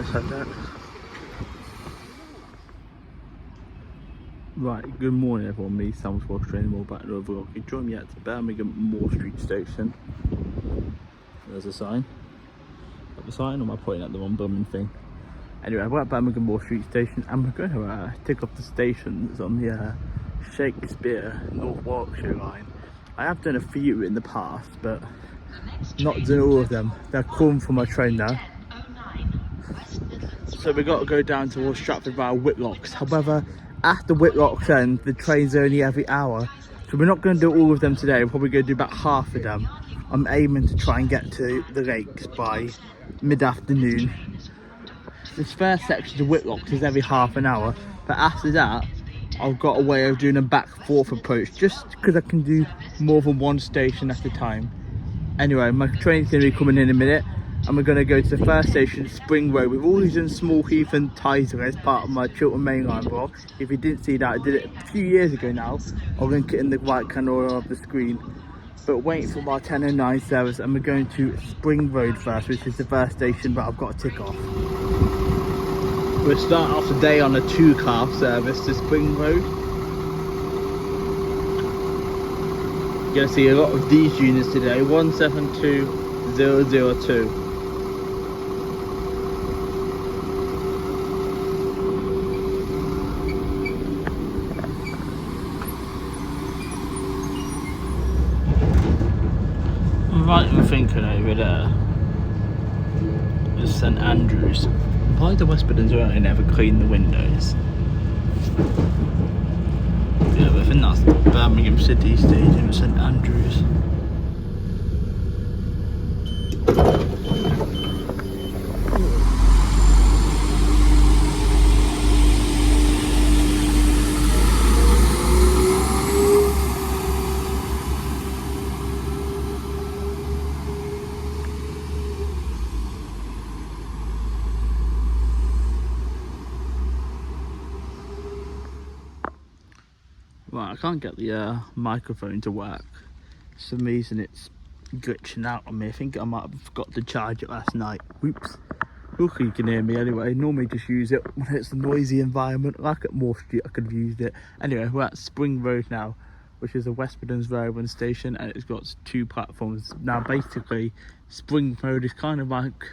Let's have that. Right, good morning everyone, me, Sam Squash Training Moor back to another vlog. You join me at the Birmingham Moor Street station. There's a sign. Got the sign, or am I pointing at the wrong Birmingham thing? Anyway, we're at Birmingham Moor Street station and we're going to tick off the stations on the Shakespeare North Warwickshire Line. I have done a few in the past, but not done all of them. They're come from my train now. So we've got to go down towards Stratford via Whitlocks. However, after Whitlocks End, the train's only every hour. So we're not going to do all of them today. We're probably going to do about half of them. I'm aiming to try and get to the lakes by mid-afternoon. This first section to Whitlocks is every half an hour. But after that, I've got a way of doing a back-forth approach. Just because I can do more than one station at a time. Anyway, my train's going to be coming in a minute. And we're going to go to the first station, Spring Road. We've already done Small Heath and Tyser as part of my Chiltern Mainline vlog. If you didn't see that, I did it a few years ago now. I'll link it in the right corner of the screen. But waiting for our 10:09 service, and we're going to Spring Road first, which is the first station that I've got to tick off. We'll start off the day on a 2-car service to Spring Road. You're going to see a lot of these units today, 172002. Right, I'm thinking over there is St Andrews. Why the West Midlands Railway never clean the windows? Yeah, but I think that's Birmingham City Stadium, St Andrews. Right, I can't get the microphone to work. For some reason it's glitching out on me. I think I might have forgot to charge it last night. Oops. Luckily you can hear me anyway. Normally just use it when it's a noisy environment. Like at Moor Street I could have used it. Anyway, we're at Spring Road now, which is a West Midlands Railway station, and it's got 2 platforms. Now basically Spring Road is kind of like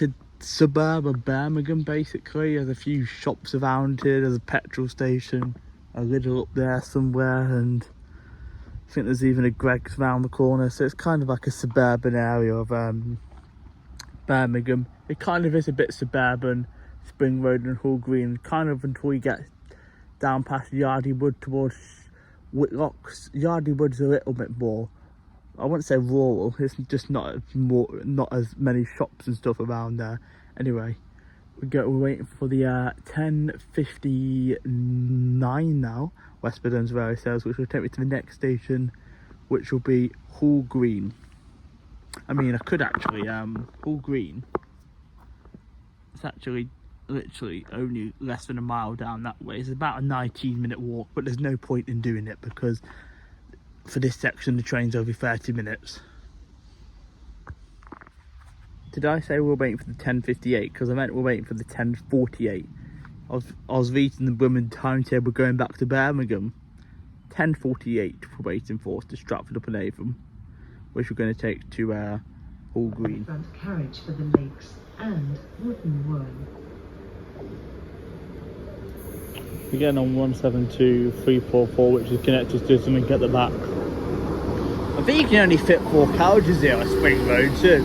a suburb of Birmingham basically. There's a few shops around here, there's a petrol station, a Lidl up there somewhere, and I think there's even a Greggs round the corner. So it's kind of like a suburban area of Birmingham. It kind of is a bit suburban, Spring Road and Hall Green, kind of until you get down past Yardley Wood towards Whitlocks. Yardley Wood's a little bit more, I wouldn't say rural, it's just not as many shops and stuff around there. Anyway, we're waiting for the 10:59 now, West Midlands Railway service, which will take me to the next station, which will be Hall Green. I mean, I could actually, Hall Green, it's actually literally only less than a mile down that way. It's about a 19-minute walk, but there's no point in doing it because for this section the train's over 30 minutes. Did I say we're waiting for the 10:58? Because I meant we're waiting for the 10:48. I was reading the women's timetable going back to Birmingham. 10:48 we're waiting for to Stratford upon Avon, which we're going to take to Hall Green. Front carriage for the lakes and Wythall. We're getting on 172344, which is connected to something at the back. I think you can only fit 4 carriages here on Spring Road too.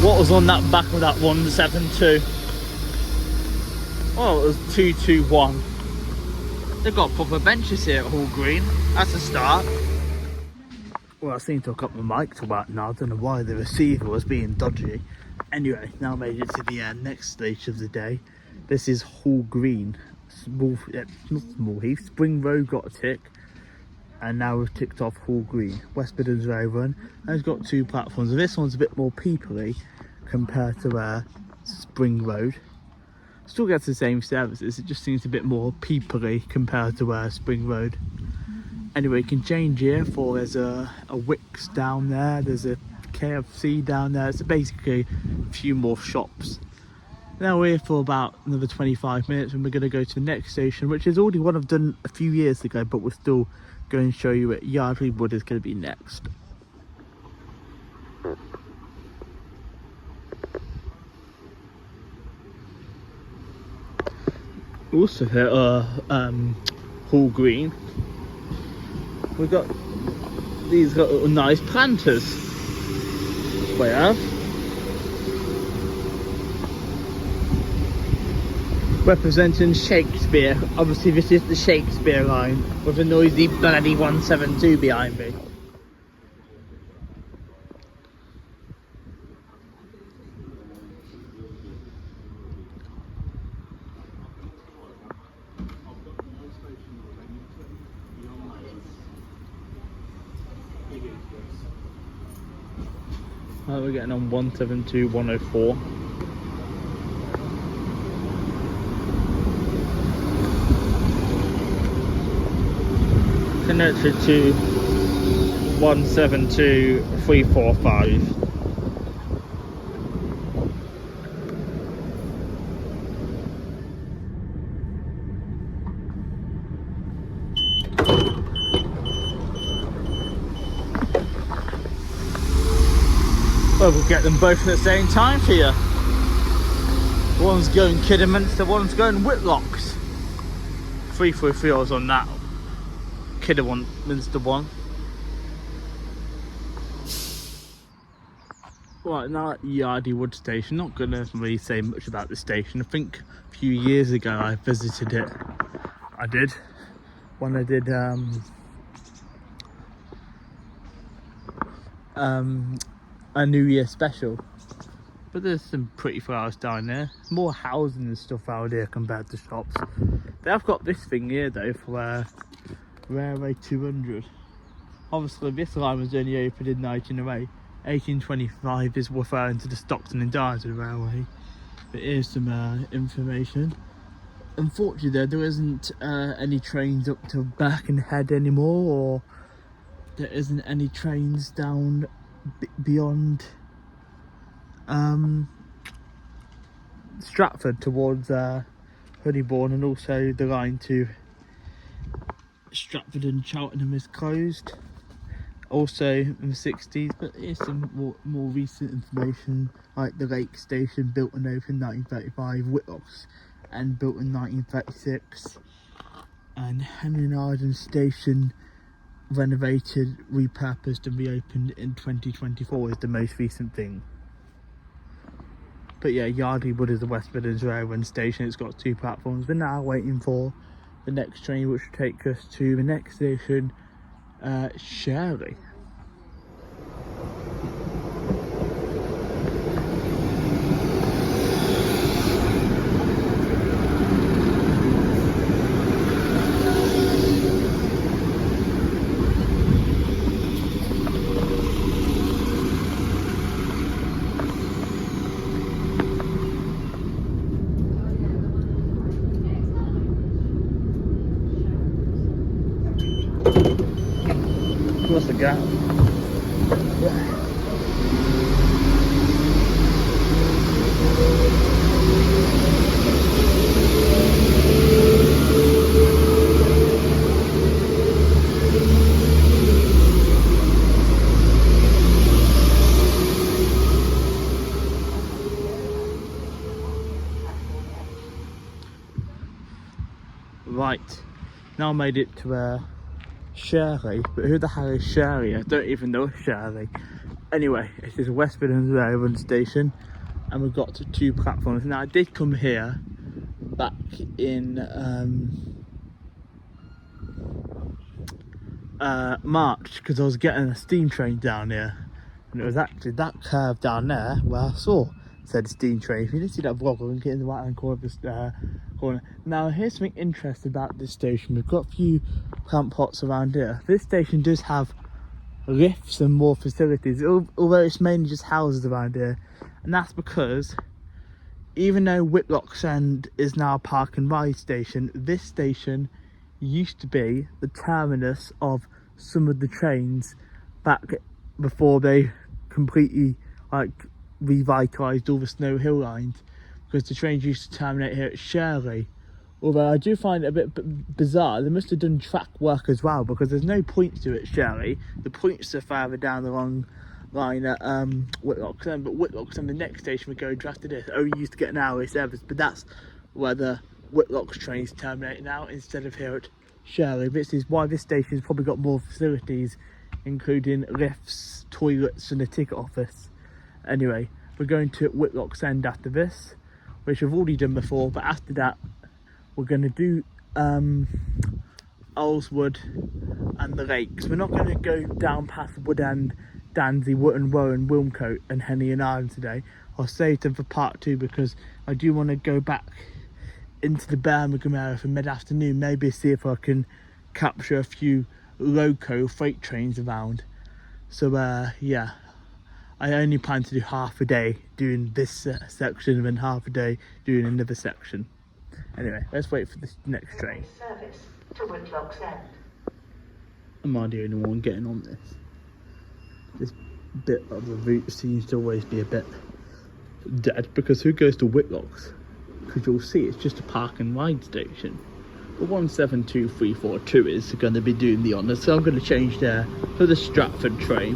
What was on that back of that 172? Oh, it was 221. They've got proper benches here at Hall Green. That's a start. Well, I seem to have got my mic to work now. I don't know why the receiver was being dodgy. Anyway, now made it to the next stage of the day. This is Hall Green. Not Small Heath. Spring Road got a tick. And now we've ticked off Hall Green. West Midlands Railway, and it's got 2 platforms. And this one's a bit more peoply compared to Spring Road. Still gets the same services, it just seems a bit more peoply compared to Spring Road. Anyway, you can change here for there's a Wicks down there, there's a KFC down there, so basically a few more shops. Now we're here for about another 25 minutes and we're going to go to the next station, which is already one I've done a few years ago, but we're still going to show you it. Yardley Wood is going to be next. Also here Hall Green, we've got these little nice planters we have, representing Shakespeare. Obviously this is the Shakespeare Line with a noisy bloody 172 behind me. We're getting on 172, 104. Connected to 172, 345. Well, we'll get them both at the same time for you. One's going Kidderminster, one's going Whitlocks. 333 I was on that Kidderminster one. Right, now at Yardley Wood station, not going to really say much about the station. I think a few years ago I visited it. I did. When I did a New Year special, but there's some pretty flowers down there, more housing and stuff out here compared to shops. They have got this thing here though for Railway 200. Obviously this line was only opened in 1908. 1825 is referring to the Stockton and Darlington Railway. But here's some information. Unfortunately though, there isn't any trains up to Birmingham anymore, or there isn't any trains down beyond Stratford towards Honeybourne, and also the line to Stratford and Cheltenham is closed also in the 60s. But here's some more recent information, like the Lake Station built and opened 1935, Whitlocks End built in 1936, and Henry and Arden Station renovated, repurposed and reopened in 2024 is the most recent thing. But yeah, Yardley Wood is the West Midlands Railway station. It's got 2 platforms. We're now waiting for the next train, which will take us to the next station, Shirley. What's the gap? Yeah. Right, now I made it to Shirley, but who the hell is Shirley? I don't even know Shirley. Anyway, it is West Midlands Railway station, and we've got 2 platforms. Now I did come here back in March, because I was getting a steam train down here, and it was actually that curve down there where I saw said steam train. If you didn't see that vlog, I'll link it in the right hand corner of this corner. Now here's something interesting about this station. We've got a few plant pots around here. This station does have lifts and more facilities, although it's mainly just houses around here, and that's because even though Whitlocks End is now a park and ride station, this station used to be the terminus of some of the trains back before they completely like revitalised all the Snow Hill lines, because the trains used to terminate here at Shirley. Although I do find it a bit bizarre, they must have done track work as well, because there's no points to it at Shirley. The points are further down the long line at Whitlocks End, but Whitlocks End, the next station we go after this, only used to get an hourly service, but that's where the Whitlocks trains terminate now instead of here at Shirley. This is why this station's probably got more facilities, including lifts, toilets and a ticket office. Anyway, we're going to Whitlocks End after this, which I've already done before, but after that we're going to do Earlswood and the lakes. We're not going to go down past Wood End, Dandsey, Wootton, Warren, Wilmcote and Henley and Ireland today. I'll save them for part 2, because I do want to go back into the Birmingham area for mid-afternoon, maybe see if I can capture a few loco freight trains around. So yeah, I only plan to do half a day doing this section and then half a day doing another section. Anyway, let's wait for this next train. Service to Whitlocks End. Am I the only one getting on this? This bit of the route seems to always be a bit dead, because who goes to Whitlocks? Because you'll see it's just a park and ride station. But 172342 is going to be doing the honours, so I'm going to change there for the Stratford train.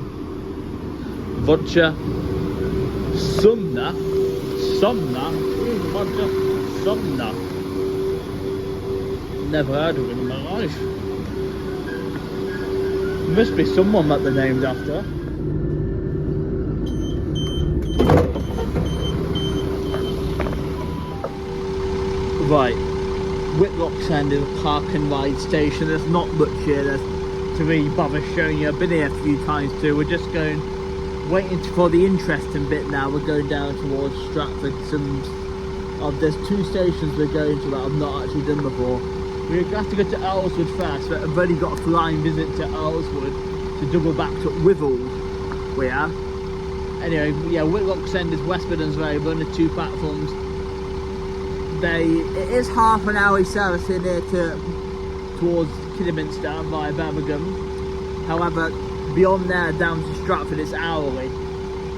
Roger, Sumner, Roger, Sumner. Never heard of it in my life. Must be someone that they're named after. Right, Whitlocks End is a park and ride station. There's not much here to really bother showing you. I've been here a few times too. We're just waiting for the interesting bit now. We're going down towards Stratford. There's 2 stations we're going to that I've not actually done before. We have to go to Earlswood first, but I've already got a flying visit to Earlswood to double back to Wythall. We are. Anyway, yeah, Whitlocks End is West Midlands Railway, the 2 platforms. It is half an hourly service in here towards Kidderminster via Birmingham. However, beyond there down to Stratford it's hourly.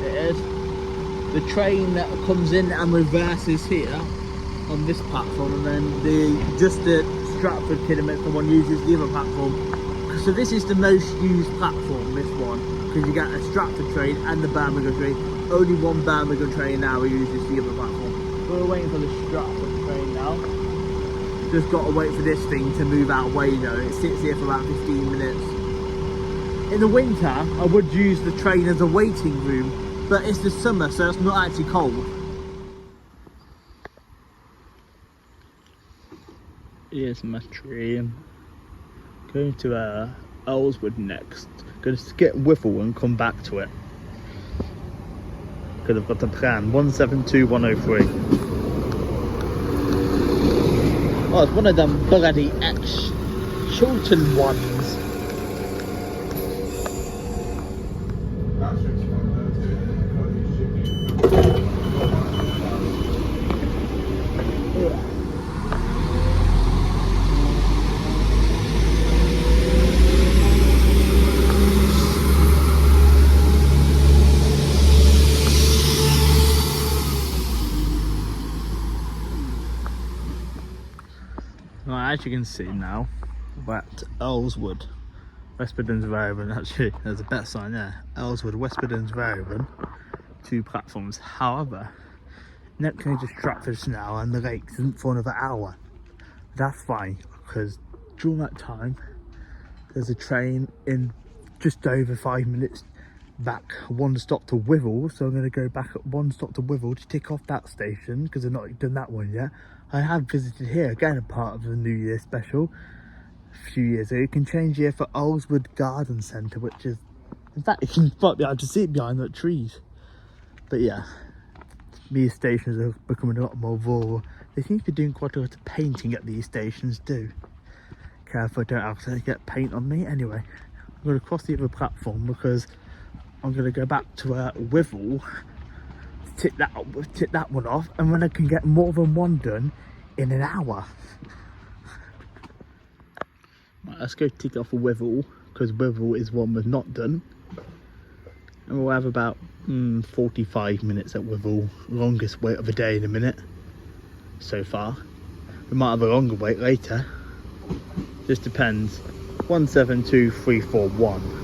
It is. The train that comes in and reverses here on this platform, and then the Stratford Kidderminster one uses the other platform. So this is the most used platform, this one, because you get a Stratford train and the Birmingham train. Only one Birmingham train now uses the other platform. We're waiting for the Stratford train now. Just got to wait for this thing to move out way though. It sits here for about 15 minutes. In the winter, I would use the train as a waiting room, but it's the summer, so it's not actually cold. Here's my train. Going to Earlswood next. Going to skip Wythall and come back to it, because I've got the plan. 172103. Oh, it's one of them bloody ex-Chiltern ones. Right, as you can see now, we're at Earlswood, West Midlands Railway. Actually, there's a better sign there. Earlswood, West Midlands Railway, 2 platforms. However, next going to Stratford now, and the lakes isn't for another hour. That's fine, because during that time, there's a train in just over 5 minutes back, 1 stop to Wythall. So I'm going to go back at 1 stop to Wythall to tick off that station, because I've not done that one yet. I have visited here again, a part of the New Year special a few years ago. You can change here for Earlswood Garden Centre, which is, in fact, you can might be able to see it behind the trees. But yeah, these stations are becoming a lot more rural. They seem to be doing quite a lot of painting at these stations too. Careful I don't accidentally get paint on me. Anyway, I'm going to cross the other platform because I'm going to go back to Wythall to tick that one off, and then I can get more than one done in an hour. Right, let's go tick off a Wythall, because Wythall is one we've not done. And we'll have about 45 minutes at Wythall. Longest wait of the day in a minute so far. We might have a longer wait later. Just depends. 172341.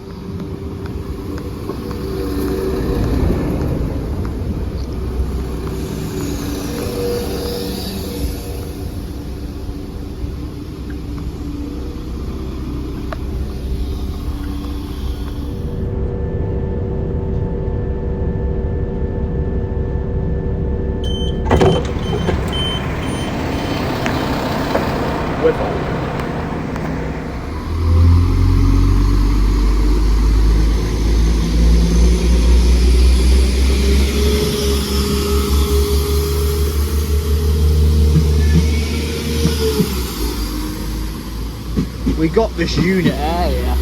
We got this unit area.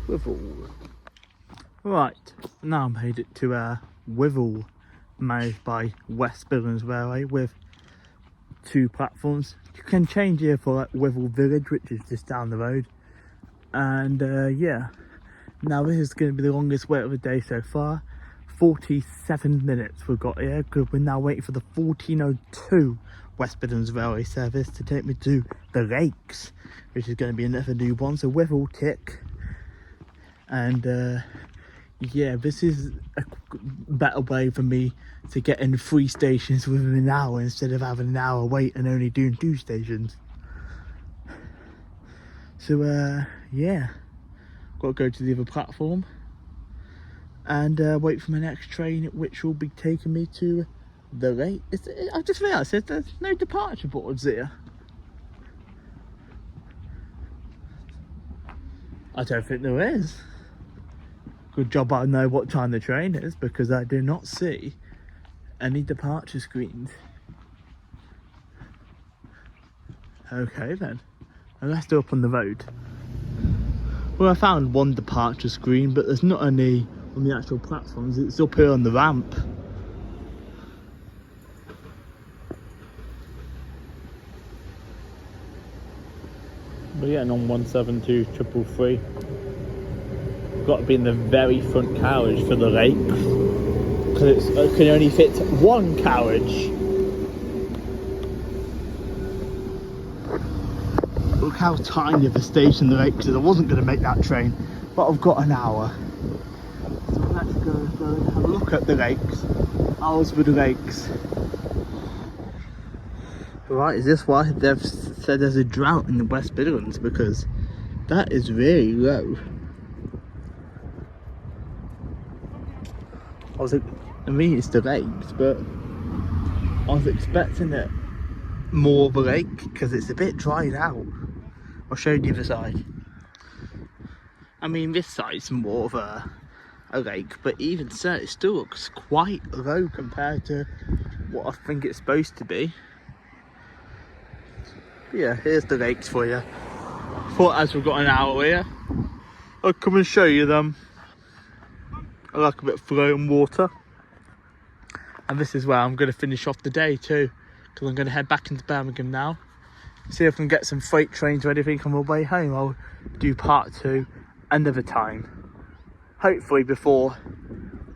Wythall. Right, now I made it to Wythall, managed by West Midlands Railway, with 2 platforms. You can change here for like Wythall Village, which is just down the road. And yeah, now this is going to be the longest wait of the day so far. 47 minutes we've got here, because we're now waiting for the 1402 West Midlands Railway service to take me to the Lakes, which is going to be another new one. So Wythall tick. And yeah, this is a better way for me to get in 3 stations within an hour, instead of having an hour wait and only doing 2 stations. So yeah, got to go to the other platform and wait for my next train, which will be taking me to the lake. I just realised there's no departure boards here. I don't think there is. Good job I know what time the train is, because I do not see any departure screens. Okay then, unless they're up on the road. Well, I found one departure screen, but there's not any on the actual platforms. It's up here on the ramp. We're getting on 172333. Got to be in the very front carriage for the Lakes, because it can only fit 1 carriage. Look how tiny of a station the Lakes is. I wasn't going to make that train, but I've got an hour. So let's go and have a look at the Lakes. Earlswood Lakes. Right, is this why they've said there's a drought in the West Midlands? Because that is really low. I mean, it's the Lakes, but I was expecting it more of a lake, because it's a bit dried out. I'll show you the other side. I mean, this side's more of a lake, but even so, it still looks quite low compared to what I think it's supposed to be. But yeah, here's the Lakes for you. Thought as we've got an hour here, I'll come and show you them. I like a bit of flowing water. And this is where I'm going to finish off the day too, because I'm going to head back into Birmingham now. See if I can get some freight trains or anything on my way home. I'll do part 2 another time. Hopefully before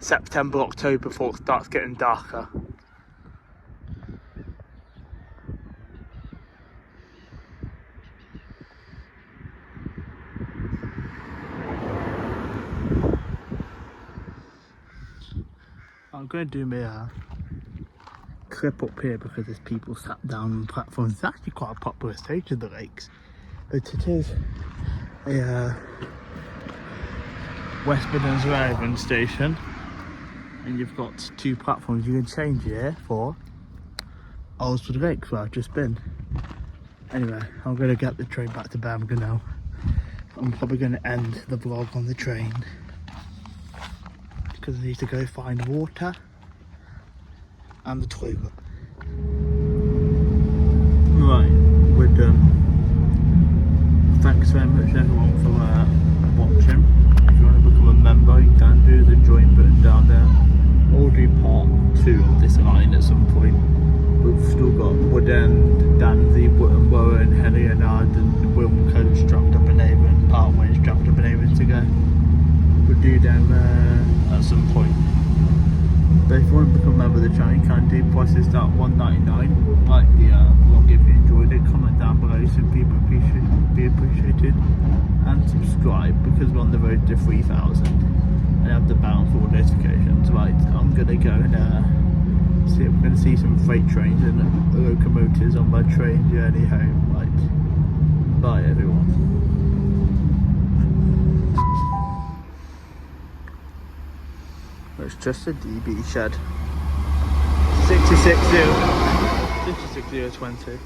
September, October, before it starts getting darker. I'm going to do my clip up here, because there's people sat down on the platforms. It's actually quite a popular station, the Lakes. But it is a West Midlands Railway station. And you've got 2 platforms you can change here for Earlswood Lakes, where I've just been. Anyway, I'm going to get the train back to Birmingham now. I'm probably going to end the vlog on the train, because I need to go find water and the toilet. Right, we're done. Thanks very much everyone for at some point. We've still got Wood End, Danzy, Wootton Warren, Henley and Arden, Wilm Coach dropped up in Avon, Partways dropped up in Avon to go. We'll do them at some point. But if you want to become a member of the channel, you can do. Prices start $1.99. Like the vlog if you enjoyed it, comment down below so people be appreciated, and subscribe because we're on the road to 3,000 and have the bell for all notifications. Right, I'm gonna go and see. I'm gonna see some freight trains and locomotives on my train journey home. Right, bye everyone. It's just a DB shed. 66020.